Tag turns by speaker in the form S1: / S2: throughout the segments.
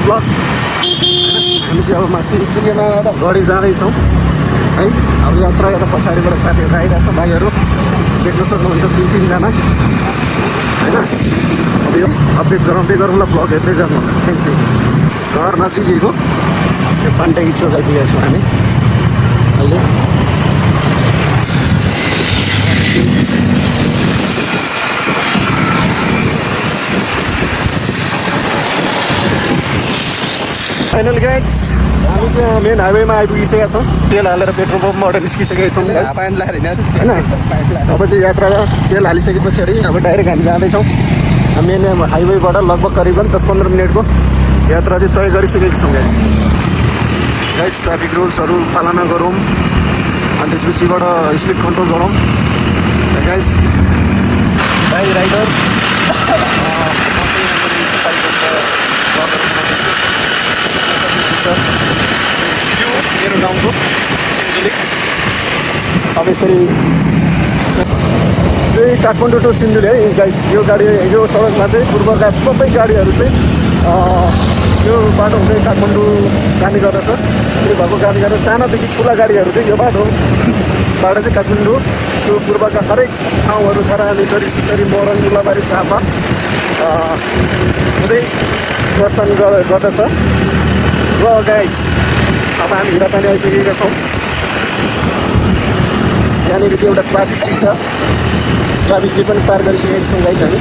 S1: Blog हामी चाहिँ अब माथि पुगेमा गडी जाँदैछौँ है। अब यात्रा यता पछाडिबाट साथीहरू आइरहेछ भाइहरू देख्न सक्नुहुन्छ 3-3 जना होइन। अब यो अपडेट गराउँदै गरौँला ब्लग हेर्दै जानु होला। Thank you. घर नजिकैको यो पानट्याङ्की चोक आइपुगेको छौँ हामी अहिले। फाइनल गाइज हामी चाहिँ मेन हाइवेमा आइपुगिसकेका छौँ। तेल हालेर पेट्रोल पम्पबाट निस्किसकेका छौँ होइन। अब चाहिँ यात्रा तेल हालिसके पछाडि अब डाइरेक्ट हामी जाँदैछौँ मेन हाइवेबाट। लगभग करिबन 10-15 मिनटको यात्रा चाहिँ तय गरिसकेको छौँ गाइज। ट्राफिक रुल्सहरू पालना गरौँ अनि त्यसपछिबाट स्पिड कन्ट्रोल गरौँ गाइज। भाइ राइडर मेरो गाउँको सिन्धुली। अब यसरी चाहिँ काठमाडौँ टु सिन्धुली है गाइस। यो गाडी यो सडकमा चाहिँ पूर्वका सबै गाडीहरू चाहिँ यो बाटो हुँदै काठमाडौँ जाने गर्दछ। त्यो भएको कारणले गर्दा सानादेखि ठुला गाडीहरू चाहिँ यो बाटोबाट चाहिँ काठमाडौँ त्यो पूर्वका हरेक ठाउँहरू खरानी चरी सिचरी मोरङ उलाबारी झापा हुँदै प्रस्थान गर्दछ। र गाइस अब हामी हिरापानी आइपुगेका छौँ। यहाँनिर चाहिँ एउटा ट्राफिक छ, ट्राफिकले पनि पार गरिसकेका छौँ गाइस हामी।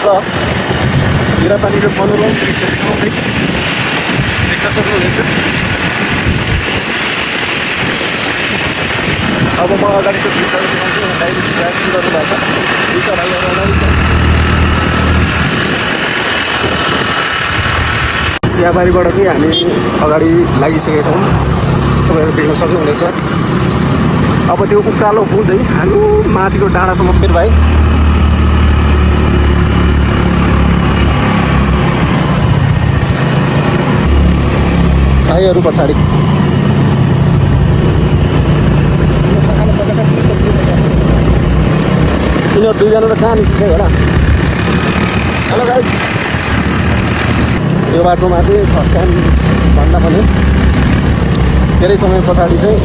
S1: र हिरापानीको मनोरम दृश्यहरू देख्न सक्नुहुनेछ। अब म अगाडिको दृश्यहरू देखाउँछु। डाइरेक्ट ड्राइभिङ गर्नुभएको छ, दुईवटा भाइहरू अगाडि छ। चियाबारीबाट चाहिँ हामी अगाडि लागिसकेका छौँ, तपाईँहरू देख्न सक्नुहुनेछ। अब त्यो उकालो हुँदै हामी माथिको डाँडासम्म फेरि भाइ भाइहरू पछाडि यिनीहरू दुईजना त कहाँ निस्किसक्यो होला। हेलो गाइज, यो बाटोमा चाहिँ फर्स्ट टाइम भन्दा पनि धेरै समय पछाडि चाहिँ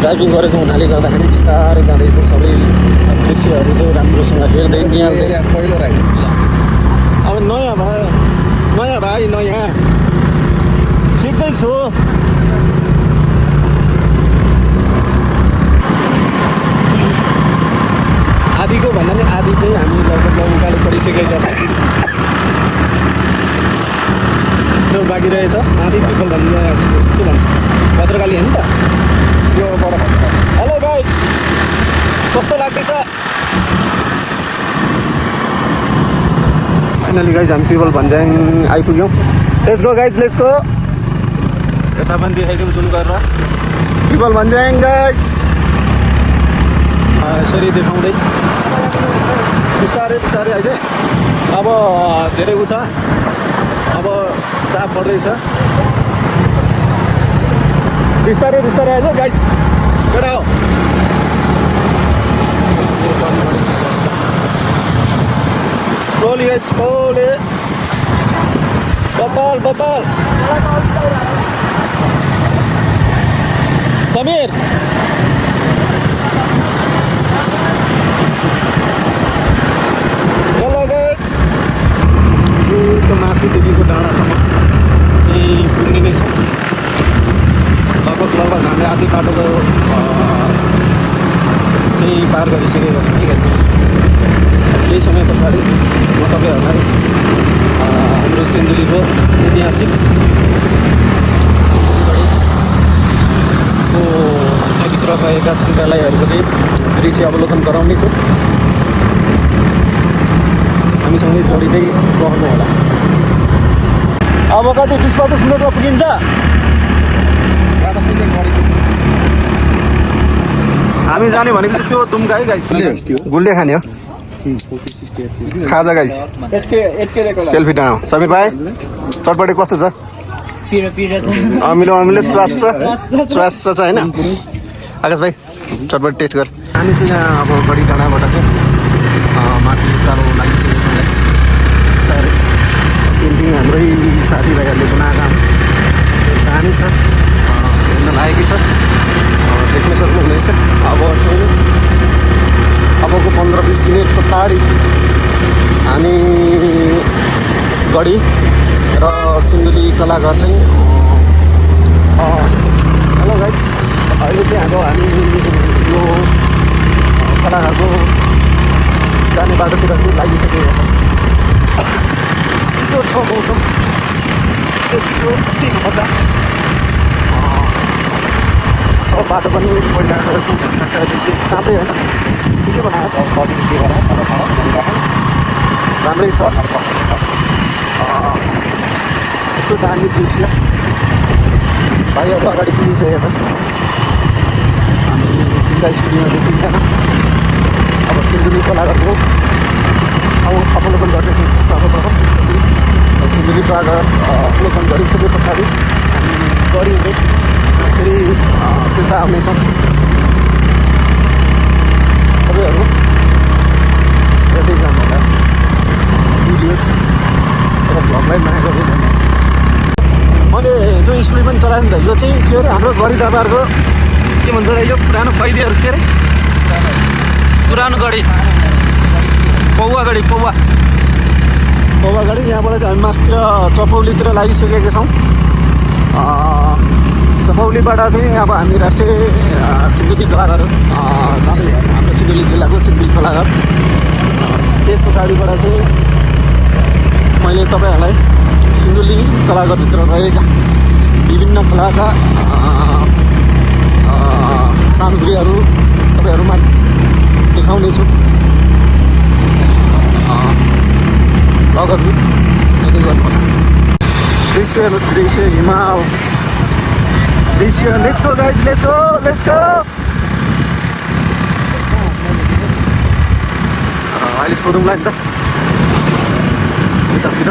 S1: ड्राइभिङ गरेको हुनाले गर्दाखेरि बिस्तारै जाँदैछ। सबै दृश्यहरू चाहिँ राम्रोसँग हेर्दै निहाल्दै। पहिलो राइड अब नयाँ भाइ नयाँ सिक्दैछु। आधीको भन्दा पनि आधी चाहिँ हामी लगभग उकालो चढिसकेका छौँ। त्यो बाँकी रहेछ आधी पिपल भन्ने के भन्छ भद्रकाली होइन त यो बडा भद्रकाली। हेलो गाइज, कस्तो लाग्दैछ? फाइनली गाइज हामी पिपल भन्ज्याङ आइपुग्यौँ। Let's go guys, let's go. यता पनि देखाइदिउँ सुरु गरेर पिपल भन्ज्याङ गाइज। यसरी देखाउँदै बिस्तारै बिस्तारै आइज। अब धेरै उ छ, अब चाप बढ्दैछ। बिस्तारै बिस्तारै आइज गाइज, केटा हो। Slowly guys, slowly. बब्बल समीर माथिदेखिको डाँडासम्म चाहिँ पुग्ने नै छ। लगभग हामी आधी बाटोको चाहिँ पार गरिसकेको छौँ। ठिक छ, केही समय पछाडि म तपाईँहरूलाई हाम्रो सिन्धुलीको ऐतिहासिक त्यहाँभित्र रहेका सङ्ग्रहालयहरूको चाहिँ दृश्य अवलोकन गराउनेछु। हामीसँगै जोडिँदै रहनु होला। अब कति 20-25 मिनटमा पुगिन्छ। हामी जाने भनेको चाहिँ त्यो दुम्का है गाइस, गुलिया खाने हो खाजा गाइस। सेल्फी डाँडा समीर भाइ चटपटी कस्तो छ? अमिलो च्वास छ होइन? आकाश भाइ चटपटी टेस्ट गर। हामी चाहिँ यहाँ अब गढी डाँडाबाट चाहिँ माथि उकालो लागिसकेको छौँ गाइस। बिस्तारै पेन्टिङ हाम्रै साथीभाइहरूले बनाएको दामी छ, हेर्न लागेकै छ, देख्न सक्नुहुनेछ। अब चाहिँ अबको 15-20 मिनट पछाडि हामी गढी र सिन्धुली कलाघर चाहिँ हेलो गाइस, अहिले चाहिँ अब हामी यो कलाघरको जाने बाटोतिर चाहिँ लागिसकेको छ। चिसो छ मौसम, चिसो मजा। अब बाटो पनि पहिलाको साँपै होइन, ठिकै बनाएको छ, राम्रै छ। यस्तो दामी दृश्य भाइहरू अगाडि पुगिसकेको छ। हामी 3टा स्कुटीमा चाहिँ 3जना अब सिन्धुली कलाघरको अवलोकन गर्दैछौँ। सर्वप्रथम सिन्धुली कलाघर अवलोकन गरिसके पछाडि हामी गढी हुँदै फेरि फिर्ता आउनेछौँ। तपाईँहरू हेर्दै जानु होला भिडियोज र भ्लगलाई माया गर्दै जानु। मैले यो स्कुटी पनि चलाएँ नि त। यो चाहिँ के अरे हाम्रो गढी दाबारको के भन्छ र यो पुरानो कैदीहरू के अरे पुरानो गढी पौवा गाडी यहाँबाट चाहिँ हामी मासतिर चपौलीतिर लागिसकेका छौँ। चपौलीबाट चाहिँ अब हामी राष्ट्रिय सिन्धुली कलाघर हाम्रो सिन्धुली जिल्लाको सिन्धुली कलाघर, त्यस पछाडिबाट चाहिँ मैले तपाईँहरूलाई सिन्धुली कलाघरभित्र रहेका विभिन्न कलाका सामग्रीहरू तपाईँहरूमा देखाउनेछु। लगहरू हेर्दै गर्नु दृश्य हेर्नुहोस्, दृश्य हिमाल दृश्य। Let's go guys, let's go. अहिले सोधौँला नि त यतातिर।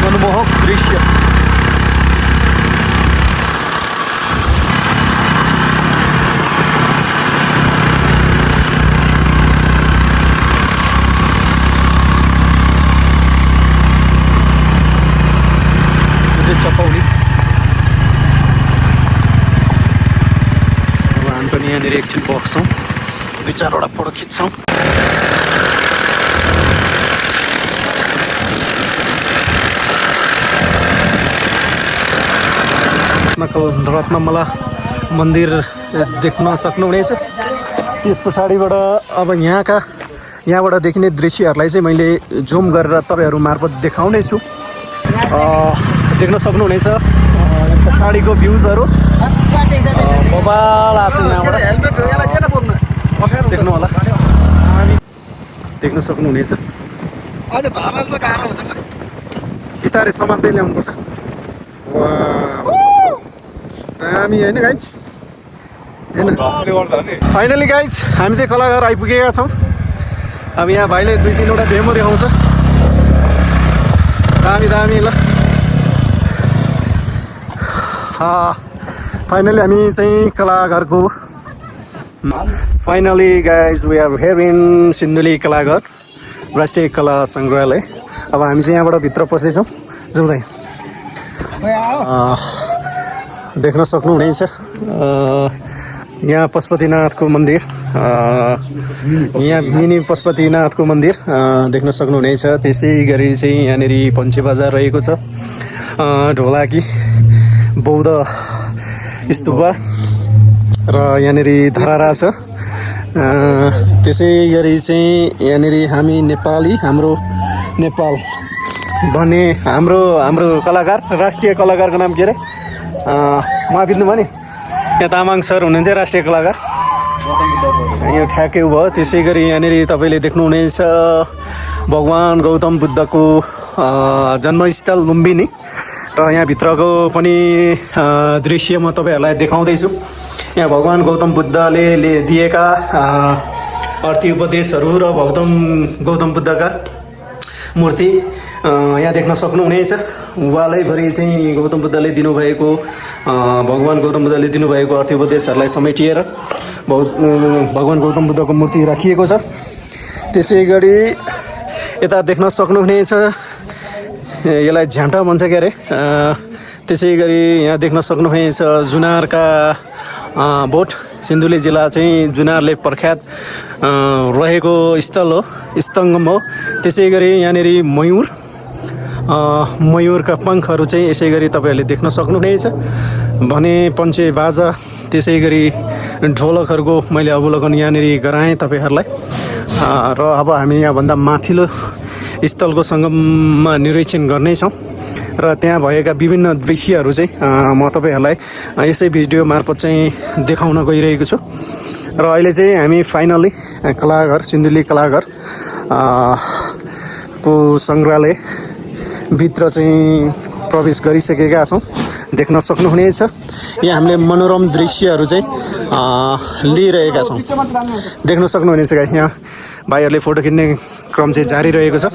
S1: मनमोहक दृश्य। चपौली अब हामी पनि यहाँनिर एकछिन बस्छौँ, 2-4वटा फोटो खिच्छौँ। रत्नमला मन्दिर देख्न सक्नुहुनेछ। त्यस पछाडिबाट अब यहाँबाट देखिने दृश्यहरूलाई चाहिँ मैले जुम गरेर तपाईँहरू मार्फत देखाउने छु। देख्न सक्नुहुनेछ पछाडिको भ्युजहरू बबाल आएको छ यहाँबाट देख्नु होला, देख्न सक्नुहुनेछ। बिस्तारै समात्दै ल्याउनुपर्छ। दामी होइन गाइज, फाइनली गाइज हामी चाहिँ कलाघर आइपुगेका छौँ। अब यहाँ भाइले 2-3वटा डेमो देखाउँछ, दामी ल। फाइनली हामी चाहिँ कलाघरको finally guys we are here in Sindhuli Kalaghar राष्ट्रिय कला सङ्ग्रहालय। अब हामी चाहिँ यहाँबाट भित्र पस्दैछौँ। जाउँदै देख्न सक्नुहुनेछ यहाँ पशुपतिनाथको मन्दिर, यहाँ मिनी पशुपतिनाथको मन्दिर देख्न सक्नुहुनेछ। त्यसै गरी चाहिँ यहाँनिर पञ्चे बजार रहेको छ, ढोलाकी बौद्ध स्तूप र यहाँनिर धरारा छ। त्यसै गरी चाहिँ यहाँनिर हामी नेपाली हाम्रो नेपाल भन्ने हाम्रो कलाकार राष्ट्रिय कलाकारको नाम के अरे उहाँ बित्नु भयो नि, यहाँ तामाङ सर हुनुहुन्थ्यो राष्ट्रिय कलाकार, यो ठ्याक्कै भयो। त्यसै गरी यहाँनिर तपाईँले देख्नुहुनेछ भगवान् गौतम बुद्धको जन्मस्थल लुम्बिनी र यहाँभित्रको पनि दृश्य म तपाईँहरूलाई देखाउँदैछु। यहाँ भगवान् गौतम बुद्धले दिएका अर्थी उपदेशहरू र गौतम बुद्धका मूर्ति यहाँ देख्न सक्नुहुनेछ। वालैभरि चाहिँ गौतम बुद्धले दिनुभएको भगवान् गौतम बुद्धले दिनुभएको अर्थी उपदेशहरूलाई समेटिएर भगवान् गौतम बुद्धको मूर्ति राखिएको छ। त्यसै गरी यता देख्न सक्नुहुनेछ यसलाई झ्याम्टा भन्छ के अरे। त्यसै गरी यहाँ देख्न सक्नुहुनेछ जुनारका बोट। सिन्धुली जिल्ला चाहिँ जुनारले प्रख्यात रहेको स्थल हो, स्तम्भ हो। त्यसै गरी यहाँनिर मयूरका पङ्खहरू चाहिँ यसै गरी तपाईँहरूले देख्न सक्नुहुनेछ भने पञ्चे बाजा। त्यसै गरी ढोलकहरूको मैले अवलोकन यहाँनिर गराएँ तपाईँहरूलाई। र अब हामी यहाँभन्दा माथिल्लो स्थलको सङ्गममा निरीक्षण गर्नेछौँ र त्यहाँ भएका विभिन्न दृश्यहरू चाहिँ म तपाईँहरूलाई यसै भिडियो मार्फत चाहिँ देखाउन गइरहेको छु। र अहिले चाहिँ हामी फाइनली कलाघर, सिन्धुली कलाघर को सङ्ग्रहालय भित्र चाहिँ प्रवेश गरिसकेका छौँ। देख्न सक्नुहुनेछ यहाँ हामीले मनोरम दृश्यहरू चाहिँ लिइरहेका छौँ। देख्न सक्नुहुनेछ गाइस, यहाँ भाइहरूले फोटो खिच्ने क्रम चाहिँ जारी रहेको छ।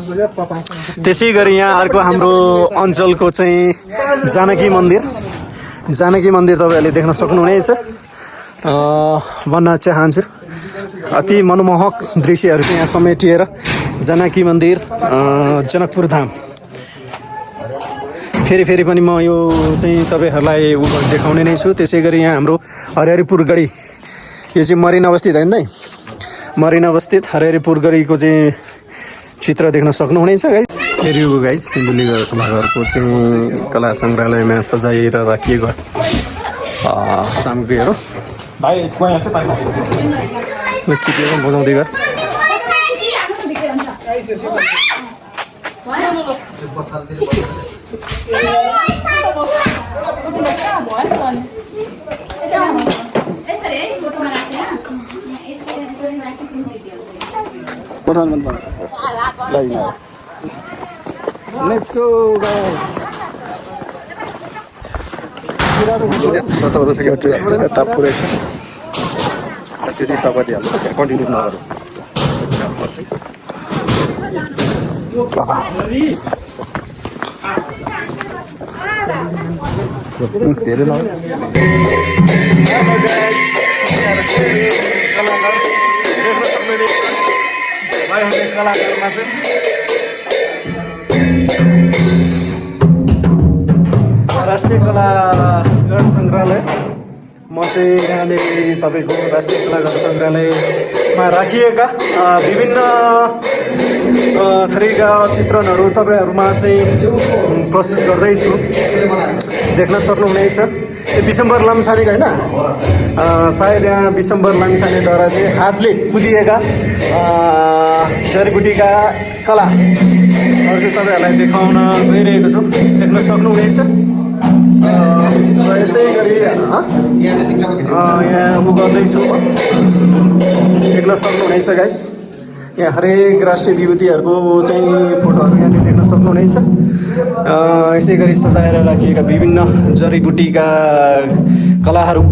S1: त्यसै गरी यहाँ अर्को हाम्रो अञ्चलको चाहिँ जानकी मन्दिर तपाईँहरूले देख्न सक्नुहुनेछ। भन्न चाहन्छु अति मनमोहक दृश्यहरू चाहिँ यहाँ समेटिएर जानकी मन्दिर, जनकपुर धाम। फेरि पनि म यो चाहिँ तपाईँहरूलाई देखाउने नै छु। त्यसै गरी यहाँ हाम्रो हरिहरपुर गढी, यो चाहिँ मरिन अवस्थित होइन दाइ, मरिन अवस्थित हरिहरपुर गढीको चाहिँ चित्र देख्न सक्नुहुनेछ गाइस। फेरि यो गाइस सिन्धुली कलाघरको चाहिँ कला सङ्ग्रहालयमा सजाएर राखिएको सामग्रीहरू बजाउँदै गर। Let's go guys. Tetap purai छ। त्यति तपाईले हाल्नु कन्टिन्यू नगरौँ। धेरै न राष्ट्रिय कलाघर सङ्ग्रहालय। म चाहिँ यहाँनिर तपाईँको राष्ट्रिय कलाघर सङ्ग्रहालयमा राखिएका विभिन्न थरीका चित्रणहरू तपाईँहरूमा चाहिँ प्रस्तुत गर्दैछु। देख्न सक्नुहुनेछ यो विशम्बर लामिछानेको होइन, सायद यहाँ विशम्बर लामिछानेद्वारा चाहिँ हातले कुदिएका जडीबुटीका कलाहरू चाहिँ तपाईँहरूलाई देखाउन गइरहेको छु। देख्न सक्नुहुनेछ। यसै गरी यहाँ उ गर्दैछु, देख्न सक्नुहुनेछ गाइस। यहाँ हरेक राष्ट्रिय विभूतिहरूको चाहिँ फोटोहरू यहाँले देख्न सक्नुहुनेछ। यसै गरी सजाएर राखिएका विभिन्न जडीबुटीका कलाहरू